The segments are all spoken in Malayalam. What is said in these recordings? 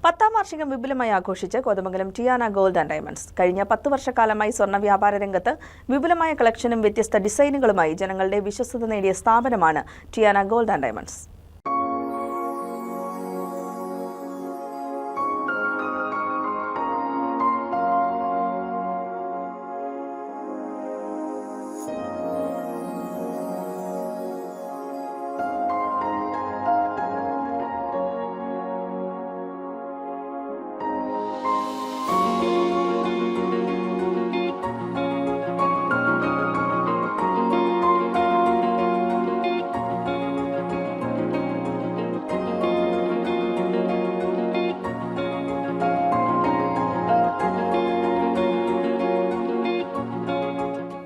10ാം വാർഷികം വിപുലമായി ആഘോഷിച്ച് Kothamangalam Tiana gold and diamonds. കഴിഞ്ഞ 10 വർഷക്കാലമായി സ്വർണ്ണ വ്യാപാര രംഗത്ത് വിപുലമായ കളക്ഷനും വ്യത്യസ്ത ഡിസൈനുകളുമായി ജനങ്ങളുടെ വിശ്വസ്തത നേടിയ സ്ഥാപനമാണ് ടിയാന ഗോൾഡ് ആൻഡ് ഡയമണ്ട്സ്.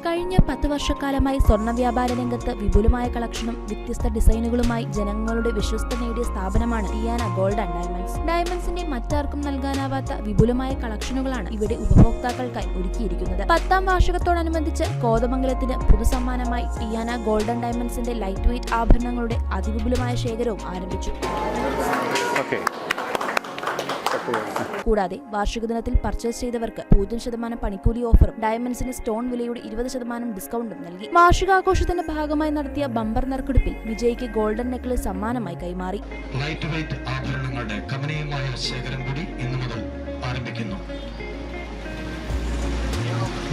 കഴിഞ്ഞ 10 വർഷക്കാലമായി സ്വർണ്ണ വ്യാപാര രംഗത്ത് വിപുലമായ കളക്ഷനും വ്യത്യസ്ത ഡിസൈനുകളുമായി ജനങ്ങളുടെ വിശ്വസ്ത നേടിയ സ്ഥാപനമാണ് ടിയാന ഗോൾഡ് ആൻഡ് ഡയമണ്ട്സ്. ഡയമണ്ട്സിന്റെ മറ്റാർക്കും നൽകാനാവാത്ത വിപുലമായ കളക്ഷനുകളാണ് ഇവിടെ ഉപഭോക്താക്കൾക്കായി ഒരുക്കിയിരിക്കുന്നത്. 10ാം വാർഷികത്തോടനുബന്ധിച്ച് കോതമംഗലത്തിന് പുതുസമ്മാനമായി ടിയാന ഗോൾഡ് ആൻഡ് ഡയമണ്ട്സിന്റെ ലൈറ്റ് വെയ്റ്റ് ആഭരണങ്ങളുടെ അതിവിപുലമായ ശേഖരവും ആരംഭിച്ചു. കൂടാതെ വാർഷിക ദിനത്തിൽ പർച്ചേസ് ചെയ്തവർക്ക് 0% പണിക്കൂലി ഓഫറും ഡയമണ്ട്സിന് സ്റ്റോൺ വിലയുടെ 20% ഡിസ്കൗണ്ടും നൽകി. വാർഷികാഘോഷത്തിന്റെ ഭാഗമായി നടത്തിയ ബമ്പർ നറുക്കെടുപ്പിൽ വിജയിക്ക് ഗോൾഡൻ നെക്ലസ് സമ്മാനമായി കൈമാറി. ലൈറ്റ് വെയ്റ്റ് ആഭരണങ്ങളുടെ കമനീയമായ ശേഖരം കൂടി ഇന്നു മുതൽ ആരംഭിക്കുന്നു.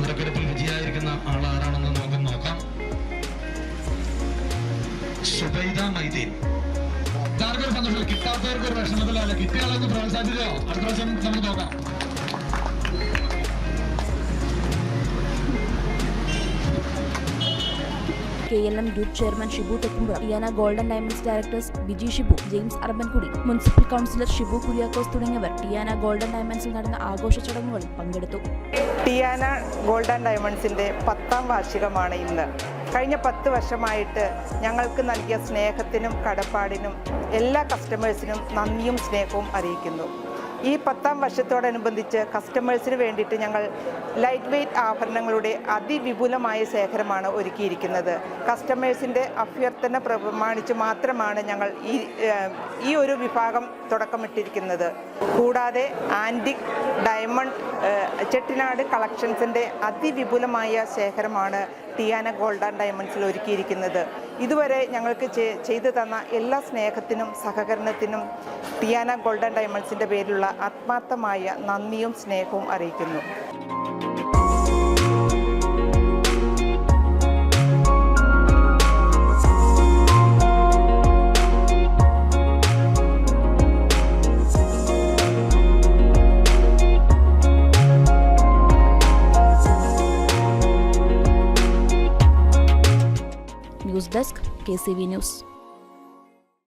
നറുക്കെടുപ്പിൽ വിജയായിരിക്കുന്ന ആൾ ആരാണെന്ന് നമുക്ക് നോക്കാം. സുബൈദ മൈദീൻ. സന്തോഷം, കിട്ടാത്തവർക്ക് ഒരു വിഷമത്തിലല്ല, കിട്ടിയാളൊന്ന് പ്രോത്സാഹിപ്പിച്ചോ. അടുത്ത പ്രാവശ്യം നമുക്ക് നോക്കാം. KLM group chairman Shibu Thekkumpuram, Tiana golden diamonds directors Biji Shibu, James Arbankudi, municipal councillor Shibu Kuriakose തുടങ്ങിയവർ ടിയാന ഗോൾഡൻ ഡയമണ്ട്സിൽ നടന്ന ആഘോഷ ചടങ്ങുകളിൽ പങ്കെടുത്തു. ടിയാന ഗോൾഡ് ആൻഡ് ഡയമണ്ട്സിൻ്റെ 10ാം വാർഷികമാണ് ഇന്ന്. കഴിഞ്ഞ 10 വർഷമായിട്ട് ഞങ്ങൾക്ക് നൽകിയ സ്നേഹത്തിനും കടപ്പാടിനും എല്ലാ കസ്റ്റമേഴ്സിനും നന്ദിയും സ്നേഹവും അറിയിക്കുന്നു. ഈ 10ാം വർഷത്തോടനുബന്ധിച്ച് കസ്റ്റമേഴ്സിന് വേണ്ടിയിട്ട് ഞങ്ങൾ ലൈറ്റ് വെയ്റ്റ് ആഭരണങ്ങളുടെ അതിവിപുലമായ ശേഖരമാണ് ഒരുക്കിയിരിക്കുന്നത്. കസ്റ്റമേഴ്സിൻ്റെ അഭ്യർത്ഥന പ്രമാണിച്ച് മാത്രമാണ് ഞങ്ങൾ ഈ ഒരു വിഭാഗം തുടക്കമിട്ടിരിക്കുന്നത്. കൂടാതെ ആൻറ്റിക്, ഡയമണ്ട്, ചെട്ടിനാട് കളക്ഷൻസിൻ്റെ അതിവിപുലമായ ശേഖരമാണ് ടിയാന ഗോൾഡ് ആൻഡ് ഡയമണ്ട്സിൽ ഒരുക്കിയിരിക്കുന്നത്. ഇതുവരെ ഞങ്ങൾക്ക് ചെയ്തു തന്ന എല്ലാ സ്നേഹത്തിനും സഹകരണത്തിനും ടിയാന ഗോൾഡ് ആൻഡ് ഡയമണ്ട്സിൻ്റെ പേരിലുള്ള ആത്മാർത്ഥമായ നന്ദിയും സ്നേഹവും അറിയിക്കുന്നു. News desk KCV news.